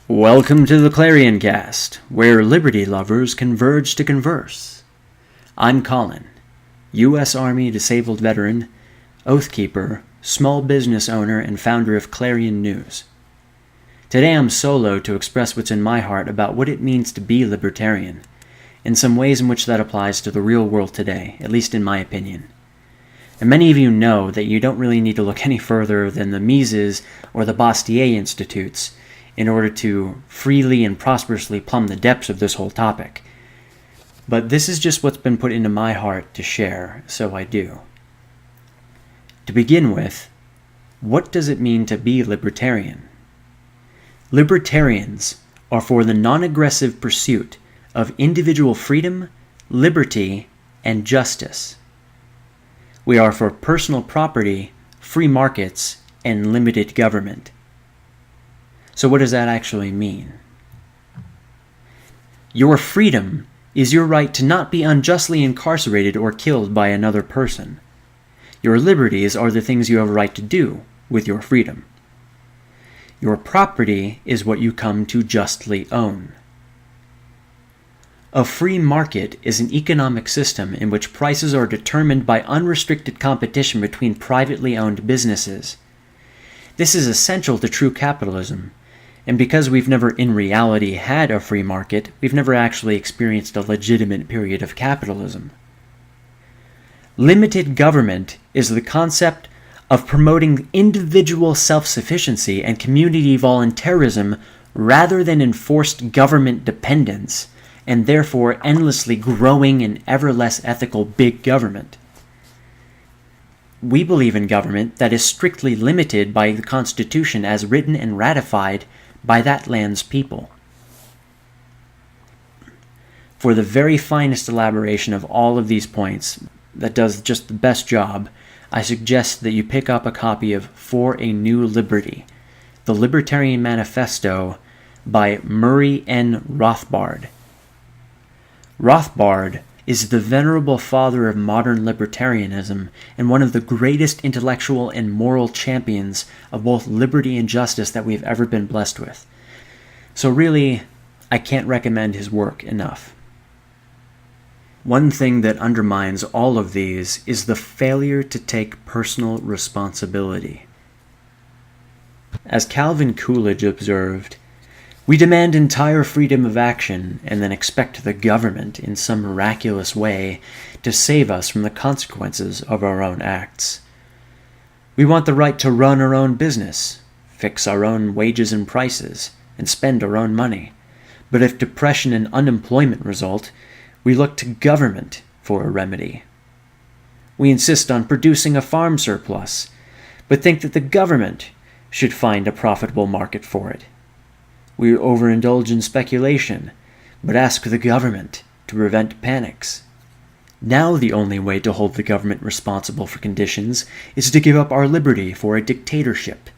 Welcome to the Clarioncast, where liberty lovers converge to converse. I'm Colin, U.S. Army disabled veteran, oathkeeper, small business owner, and founder of Clarion News. Today I'm solo to express what's in my heart about what it means to be libertarian, and some ways in which that applies to the real world today, at least in my opinion. And many of you know that you don't really need to look any further than the Mises or the Bastiat Institutes in order to freely and prosperously plumb the depths of this whole topic. But this is just what's been put into my heart to share, so I do. To begin with, what does it mean to be libertarian? Libertarians are for the non-aggressive pursuit of individual freedom, liberty, and justice. We are for personal property, free markets, and limited government. So what does that actually mean? Your freedom is your right to not be unjustly incarcerated or killed by another person. Your liberties are the things you have a right to do with your freedom. Your property is what you come to justly own. A free market is an economic system in which prices are determined by unrestricted competition between privately owned businesses. This is essential to true capitalism. And because we've never in reality had a free market, we've never actually experienced a legitimate period of capitalism. Limited government is the concept of promoting individual self-sufficiency and community voluntarism rather than enforced government dependence, and therefore endlessly growing and ever less ethical big government. We believe in government that is strictly limited by the Constitution as written and ratified by that land's people. For the very finest elaboration of all of these points that does just the best job, I suggest that you pick up a copy of For a New Liberty, the Libertarian Manifesto by Murray N. Rothbard. Rothbard is the venerable father of modern libertarianism and one of the greatest intellectual and moral champions of both liberty and justice that we've ever been blessed with. So really, I can't recommend his work enough. One thing that undermines all of these is the failure to take personal responsibility. As Calvin Coolidge observed, "We demand entire freedom of action and then expect the government in some miraculous way to save us from the consequences of our own acts. We want the right to run our own business, fix our own wages and prices, and spend our own money. But if depression and unemployment result, we look to government for a remedy. We insist on producing a farm surplus, but think that the government should find a profitable market for it. We overindulge in speculation, but ask the government to prevent panics. Now the only way to hold the government responsible for conditions is to give up our liberty for a dictatorship.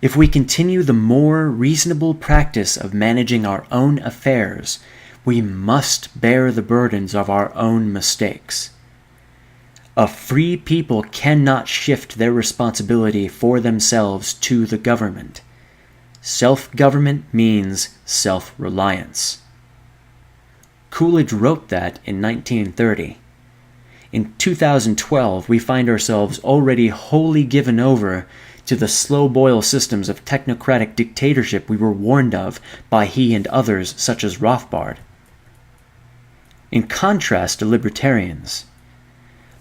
If we continue the more reasonable practice of managing our own affairs, we must bear the burdens of our own mistakes. A free people cannot shift their responsibility for themselves to the government. Self-government means self-reliance." Coolidge wrote that in 1930. In 2012, we find ourselves already wholly given over to the slow-boil systems of technocratic dictatorship we were warned of by he and others such as Rothbard. In contrast to libertarians,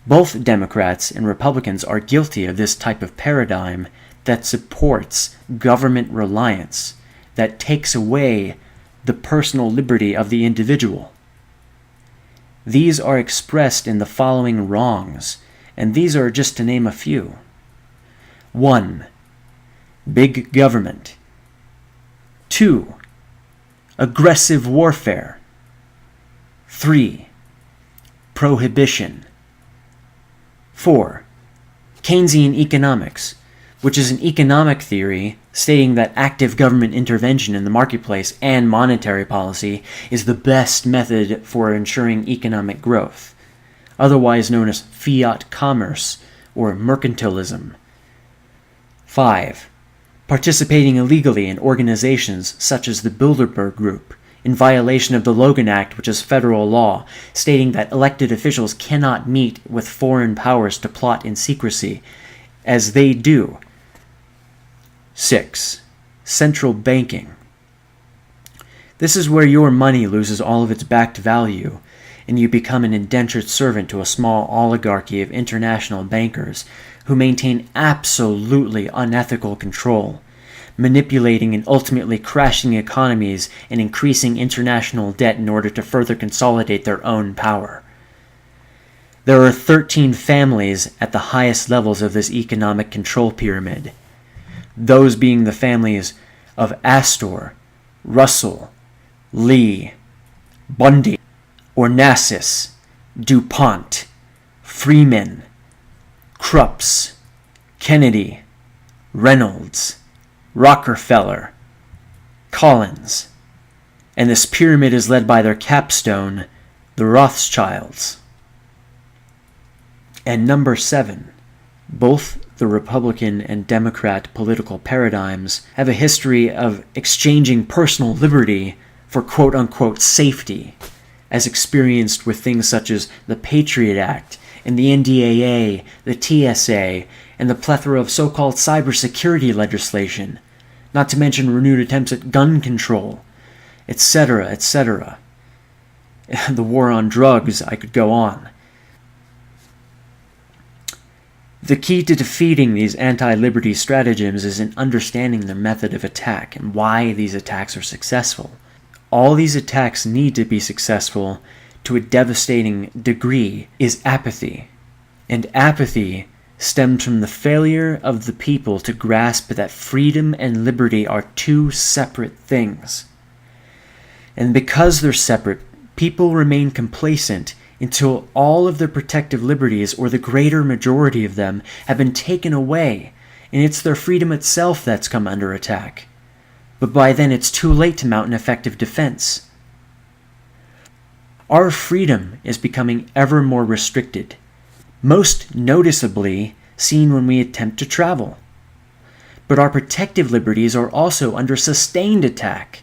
both Democrats and Republicans are guilty of this type of paradigm that supports government reliance, that takes away the personal liberty of the individual. These are expressed in the following wrongs, and these are just to name a few. 1. Big government. 2. Aggressive warfare. 3. Prohibition. 4. Keynesian economics, which is an economic theory stating that active government intervention in the marketplace and monetary policy is the best method for ensuring economic growth, otherwise known as fiat commerce or mercantilism. 5. participating illegally in organizations such as the Bilderberg Group, in violation of the Logan Act, which is federal law, stating that elected officials cannot meet with foreign powers to plot in secrecy, as they do. 6. Central banking. This is where your money loses all of its backed value, and you become an indentured servant to a small oligarchy of international bankers who maintain absolutely unethical control, manipulating and ultimately crashing economies and increasing international debt in order to further consolidate their own power. There are 13 families at the highest levels of this economic control pyramid, those being the families of Astor, Russell, Lee, Bundy, Onassis, DuPont, Freeman, Krupps, Kennedy, Reynolds, Rockefeller, Collins, and this pyramid is led by their capstone, the Rothschilds. And number 7, both the Republican and Democrat political paradigms have a history of exchanging personal liberty for quote-unquote safety, as experienced with things such as the Patriot Act and the NDAA, the TSA, and the plethora of so-called cybersecurity legislation, not to mention renewed attempts at gun control, etc., etc. The war on drugs, I could go on. The key to defeating these anti-liberty stratagems is in understanding their method of attack and why these attacks are successful. All these attacks need to be successful to a devastating degree is apathy. And apathy stems from the failure of the people to grasp that freedom and liberty are two separate things. And because they're separate, people remain complacent until all of their protective liberties, or the greater majority of them, have been taken away, and it's their freedom itself that's come under attack. But by then it's too late to mount an effective defense. Our freedom is becoming ever more restricted, most noticeably seen when we attempt to travel. But our protective liberties are also under sustained attack.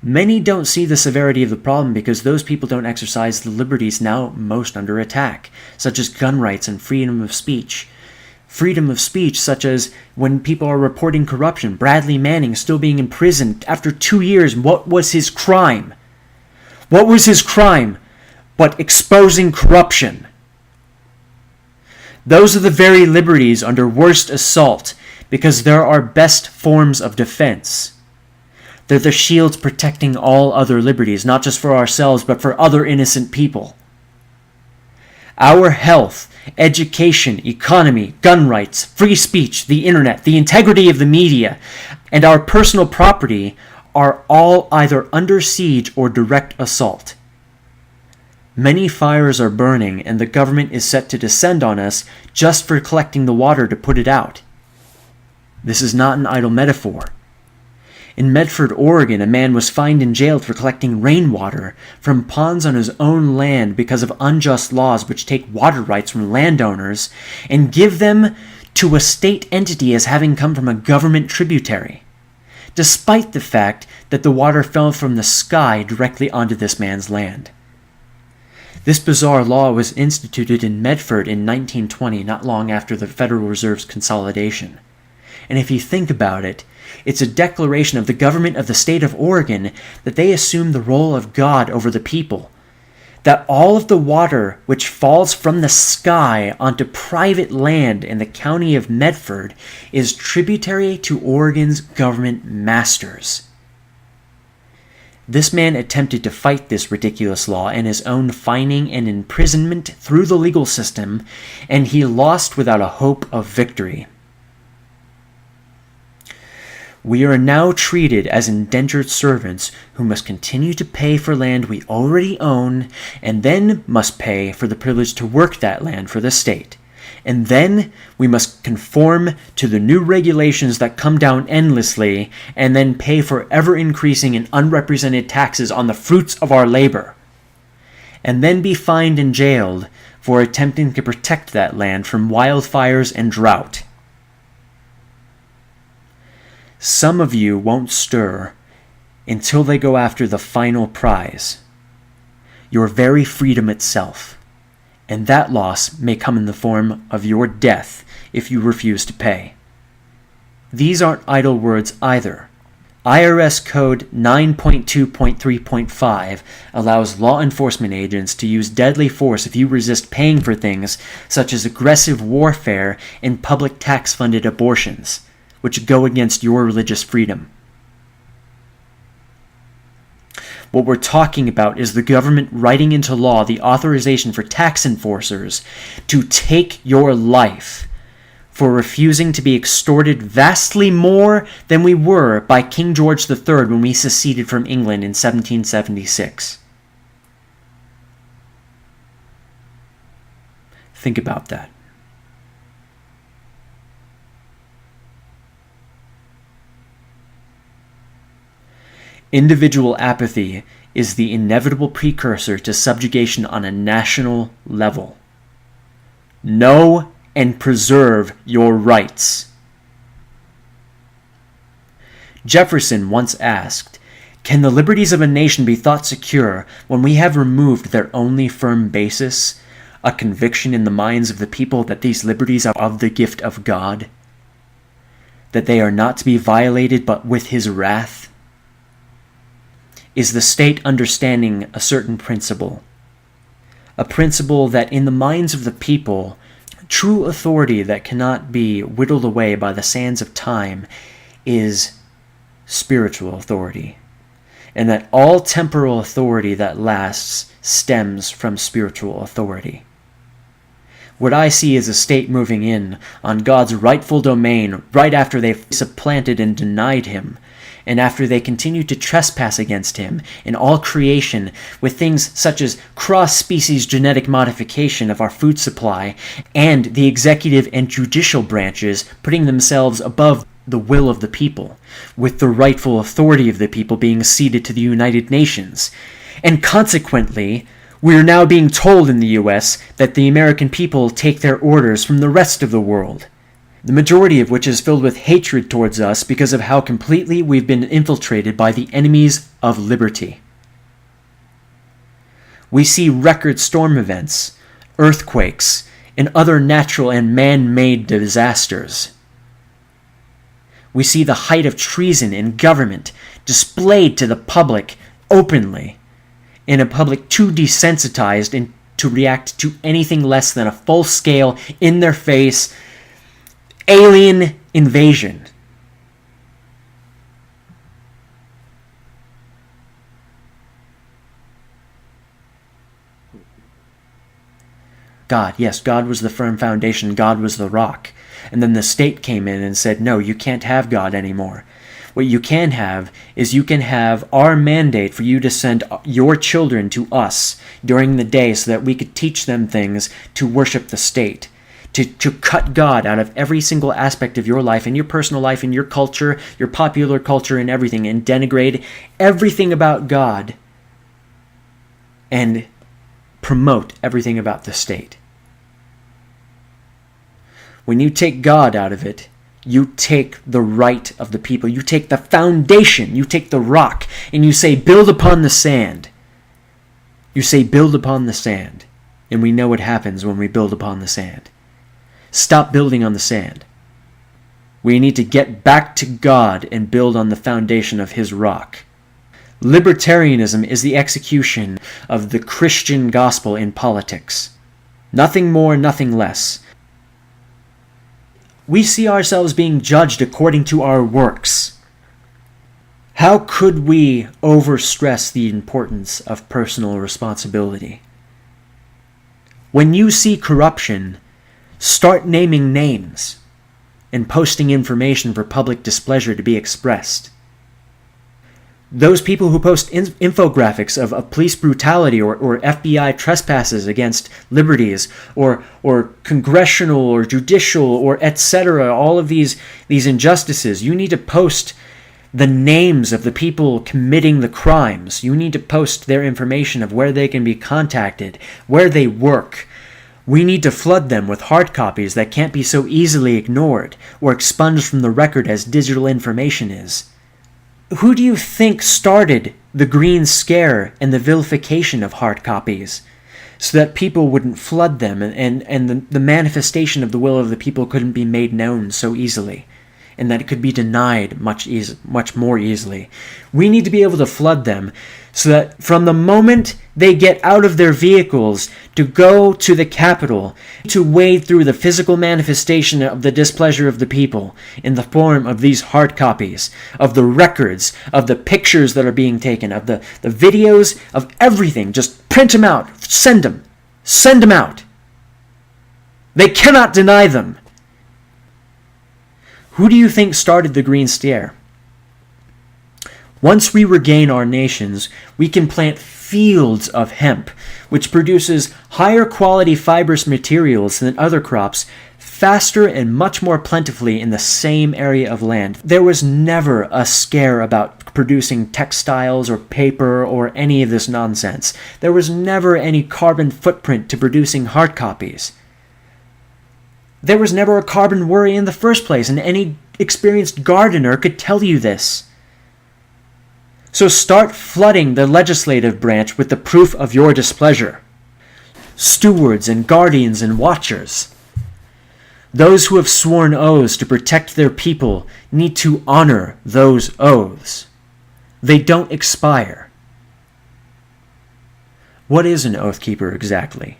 Many don't see the severity of the problem because those people don't exercise the liberties now most under attack, such as gun rights and freedom of speech. Freedom of speech, such as when people are reporting corruption. Bradley Manning still being imprisoned after 2 years. What was his crime? What was his crime but exposing corruption? Those are the very liberties under worst assault because they're our best forms of defense. They're the shields protecting all other liberties, not just for ourselves, but for other innocent people. Our health, education, economy, gun rights, free speech, the internet, the integrity of the media, and our personal property are all either under siege or direct assault. Many fires are burning, and the government is set to descend on us just for collecting the water to put it out. This is not an idle metaphor. In Medford, Oregon, a man was fined and jailed for collecting rainwater from ponds on his own land because of unjust laws which take water rights from landowners and give them to a state entity as having come from a government tributary, despite the fact that the water fell from the sky directly onto this man's land. This bizarre law was instituted in Medford in 1920, not long after the Federal Reserve's consolidation. And if you think about it, it's a declaration of the government of the state of Oregon that they assume the role of God over the people, that all of the water which falls from the sky onto private land in the county of Medford is tributary to Oregon's government masters. This man attempted to fight this ridiculous law and his own fining and imprisonment through the legal system, and he lost without a hope of victory. We are now treated as indentured servants who must continue to pay for land we already own, and then must pay for the privilege to work that land for the state. And then we must conform to the new regulations that come down endlessly, and then pay for ever-increasing and unrepresented taxes on the fruits of our labor. And then be fined and jailed for attempting to protect that land from wildfires and drought. Some of you won't stir until they go after the final prize, your very freedom itself, and that loss may come in the form of your death if you refuse to pay. These aren't idle words either. IRS Code 9.2.3.5 allows law enforcement agents to use deadly force if you resist paying for things such as aggressive warfare and public tax-funded abortions, which go against your religious freedom. What we're talking about is the government writing into law the authorization for tax enforcers to take your life for refusing to be extorted vastly more than we were by King George III when we seceded from England in 1776. Think about that. Individual apathy is the inevitable precursor to subjugation on a national level. Know and preserve your rights. Jefferson once asked, "Can the liberties of a nation be thought secure when we have removed their only firm basis, a conviction in the minds of the people that these liberties are of the gift of God, that they are not to be violated but with his wrath? Is the state understanding a certain principle? A principle that in the minds of the people, true authority that cannot be whittled away by the sands of time is spiritual authority, and that all temporal authority that lasts stems from spiritual authority." What I see is a state moving in on God's rightful domain right after they've supplanted and denied him, and after they continue to trespass against him in all creation with things such as cross-species genetic modification of our food supply, and the executive and judicial branches putting themselves above the will of the people, with the rightful authority of the people being ceded to the United Nations. And consequently, we are now being told in the US that the American people take their orders from the rest of the world, the majority of which is filled with hatred towards us because of how completely we've been infiltrated by the enemies of liberty. We see record storm events, earthquakes, and other natural and man-made disasters. We see the height of treason in government displayed to the public openly, in a public too desensitized and to react to anything less than a full-scale, in-their-face, alien invasion. God, yes, God was the firm foundation, God was the rock. And then the state came in and said, no, you can't have God anymore. What you can have is you can have our mandate for you to send your children to us during the day so that we could teach them things to worship the state, to cut God out of every single aspect of your life and your personal life and your culture, your popular culture and everything, and denigrate everything about God and promote everything about the state. When you take God out of it, you take the right of the people. You take the foundation. You take the rock. And you say, build upon the sand. You say, build upon the sand. And we know what happens when we build upon the sand. Stop building on the sand. We need to get back to God and build on the foundation of his rock. Libertarianism is the execution of the Christian gospel in politics. Nothing more, nothing less. We see ourselves being judged according to our works. How could we overstress the importance of personal responsibility? When you see corruption, start naming names and posting information for public displeasure to be expressed. Those people who post infographics of police brutality or FBI trespasses against liberties or congressional or judicial or etc., all of these injustices, you need to post the names of the people committing the crimes. You need to post their information of where they can be contacted, where they work, We need to flood them with hard copies that can't be so easily ignored or expunged from the record as digital information is. Who do you think started the Green Scare and the vilification of hard copies? So that people wouldn't flood them and the manifestation of the will of the people couldn't be made known so easily, and that it could be denied much more easily. We need to be able to flood them so that from the moment they get out of their vehicles to go to the Capitol, to wade through the physical manifestation of the displeasure of the people in the form of these hard copies, of the records, of the pictures that are being taken, of the videos, of everything, just print them out, send them out. They cannot deny them. Who do you think started the Green Scare? Once we regain our nations, we can plant fields of hemp, which produces higher quality fibrous materials than other crops, faster and much more plentifully in the same area of land. There was never a scare about producing textiles or paper or any of this nonsense. There was never any carbon footprint to producing hard copies. There was never a carbon worry in the first place, and any experienced gardener could tell you this. So start flooding the legislative branch with the proof of your displeasure. Stewards and guardians and watchers. Those who have sworn oaths to protect their people need to honor those oaths. They don't expire. What is an oath keeper exactly?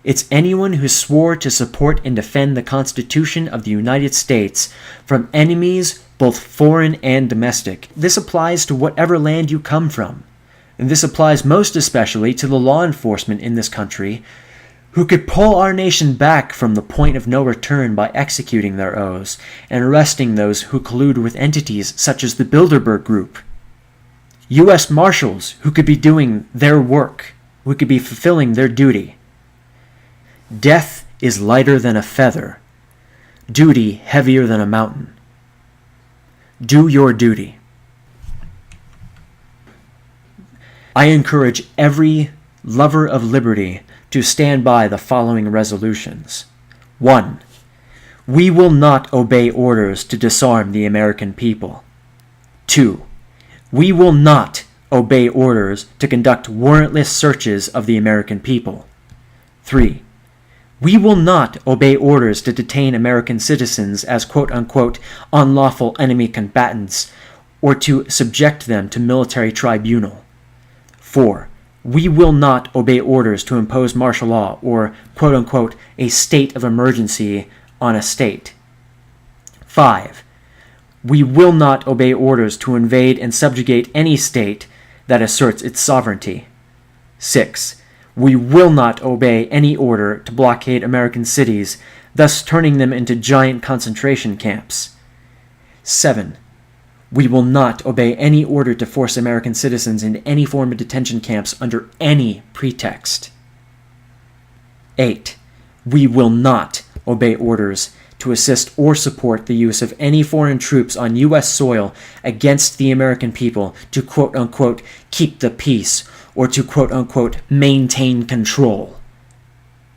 It's anyone who swore to support and defend the Constitution of the United States from enemies, both foreign and domestic. This applies to whatever land you come from. And this applies most especially to the law enforcement in this country, who could pull our nation back from the point of no return by executing their oaths and arresting those who collude with entities such as the Bilderberg Group. U.S. Marshals who could be doing their work, who could be fulfilling their duty. Death is lighter than a feather, duty heavier than a mountain. Do your duty. I encourage every lover of liberty to stand by the following resolutions. 1. We will not obey orders to disarm the American people. 2. We will not obey orders to conduct warrantless searches of the American people. 3. We will not obey orders to detain American citizens as quote-unquote unlawful enemy combatants or to subject them to military tribunal. 4. We will not obey orders to impose martial law or quote-unquote a state of emergency on a state. 5. We will not obey orders to invade and subjugate any state that asserts its sovereignty. 6. We will not obey any order to blockade American cities, thus turning them into giant concentration camps. 7. We will not obey any order to force American citizens into any form of detention camps under any pretext. 8. We will not obey orders to assist or support the use of any foreign troops on U.S. soil against the American people to quote-unquote keep the peace or to quote-unquote maintain control.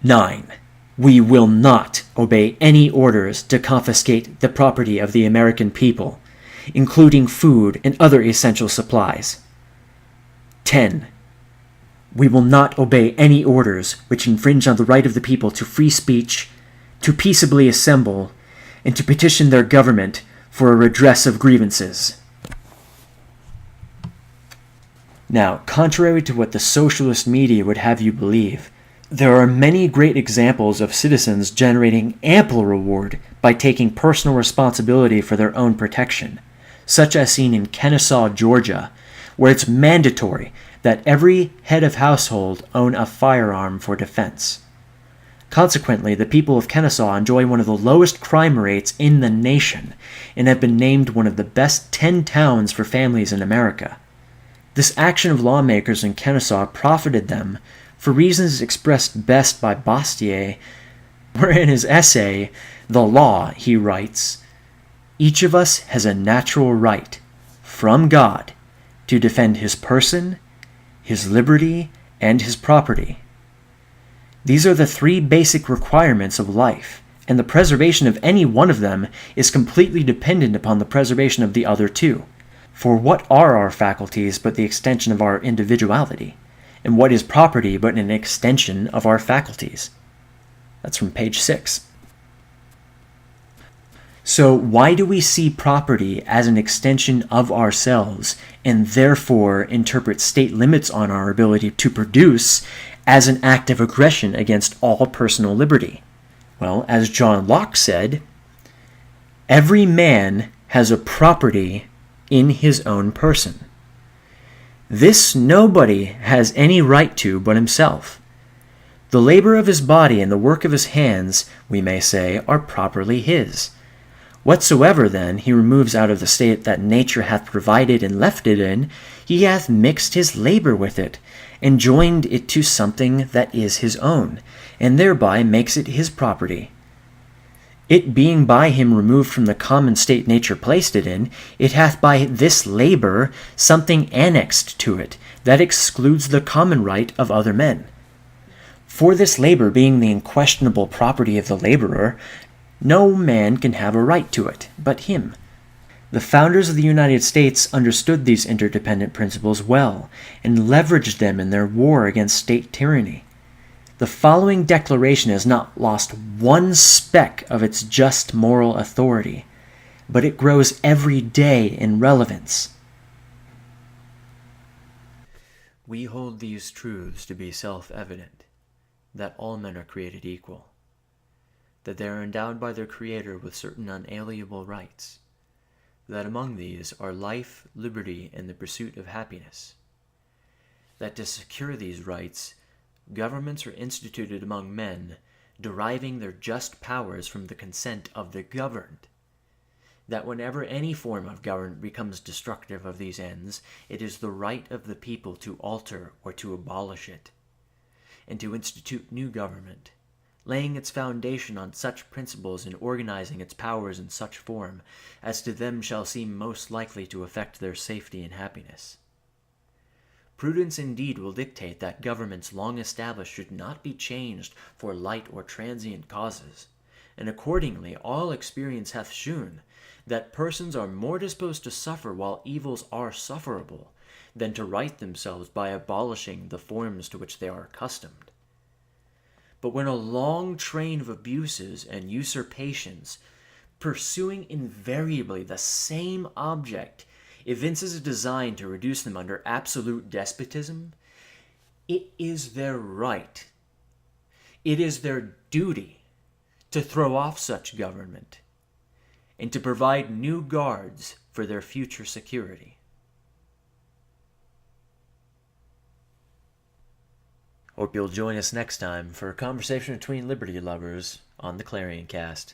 9. We will not obey any orders to confiscate the property of the American people, including food and other essential supplies. 10. We will not obey any orders which infringe on the right of the people to free speech, to peaceably assemble, and to petition their government for a redress of grievances. Now, contrary to what the socialist media would have you believe, there are many great examples of citizens generating ample reward by taking personal responsibility for their own protection, such as seen in Kennesaw, Georgia, where it's mandatory that every head of household own a firearm for defense. Consequently, the people of Kennesaw enjoy one of the lowest crime rates in the nation and have been named one of the best 10 towns for families in America. This action of lawmakers in Kennesaw profited them for reasons expressed best by Bastiat, where in his essay, The Law, he writes, "Each of us has a natural right, from God, to defend his person, his liberty, and his property. These are the three basic requirements of life, and the preservation of any one of them is completely dependent upon the preservation of the other two. For what are our faculties but the extension of our individuality? And what is property but an extension of our faculties? That's from page 6. So why do we see property as an extension of ourselves and therefore interpret state limits on our ability to produce as an act of aggression against all personal liberty? Well, as John Locke said, every man has a property in his own person. This nobody has any right to but himself. The labor of his body and the work of his hands, we may say, are properly his. Whatsoever, then, he removes out of the state that nature hath provided and left it in, he hath mixed his labor with it, and joined it to something that is his own, and thereby makes it his property. It being by him removed from the common state nature placed it in, it hath by this labor something annexed to it, that excludes the common right of other men. For this labor being the unquestionable property of the laborer, no man can have a right to it, but him. The founders of the United States understood these interdependent principles well, and leveraged them in their war against state tyranny. The following declaration has not lost one speck of its just moral authority, but it grows every day in relevance. We hold these truths to be self-evident, that all men are created equal, that they are endowed by their Creator with certain unalienable rights, that among these are life, liberty, and the pursuit of happiness, that to secure these rights, governments are instituted among men, deriving their just powers from the consent of the governed, that whenever any form of government becomes destructive of these ends, it is the right of the people to alter or to abolish it, and to institute new government, laying its foundation on such principles and organizing its powers in such form as to them shall seem most likely to affect their safety and happiness. Prudence indeed will dictate that governments long established should not be changed for light or transient causes, and accordingly all experience hath shewn that persons are more disposed to suffer while evils are sufferable, than to right themselves by abolishing the forms to which they are accustomed. But when a long train of abuses and usurpations, pursuing invariably the same object, evinces a design to reduce them under absolute despotism, it is their right, it is their duty to throw off such government and to provide new guards for their future security. Hope you'll join us next time for a conversation between liberty lovers on the Clarioncast.